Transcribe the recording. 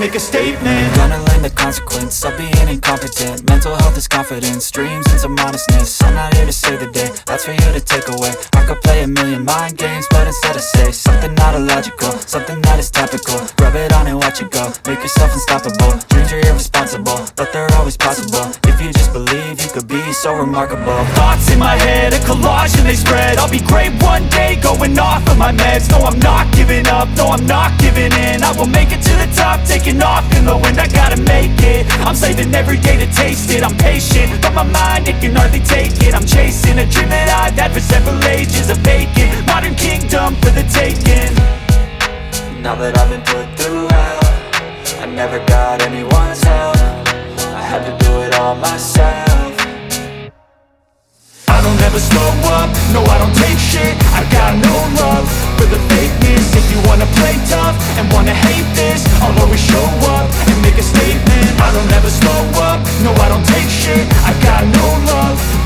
make a statement. Gonna learn the consequence of being incompetent. Mental health is confidence, dreams and some honestness. I'm not here to save the day, that's for you to take away. I could play a million mind games, but instead I say something not illogical, something that is topical. Rub it on and watch it go, make yourself unstoppable. Dreams are irresponsible, but they're always possible. If you just believe, you could be so remarkable. Thoughts in my head, a collage and they spread. I'll be great one day, going off of my meds. No, I'm not giving up, no, I'm not giving in. I will make it to the top, taking off in the wind. I gotta make it, I'm saving every day to taste it. I'm patient, but my mind, it can hardly take it. I'm chasing a dream that I've had for several ages. A vacant, modern kingdom for the taking. Now that I've been put through hell, I never got anyone's help. I had to do it all myself. I don't ever slow up, no I don't take shit. I got no love for the fakeness. If you wanna play tough and wanna hate this, I'll always show up and make a statement. I don't ever slow up, no I don't take shit. I got no love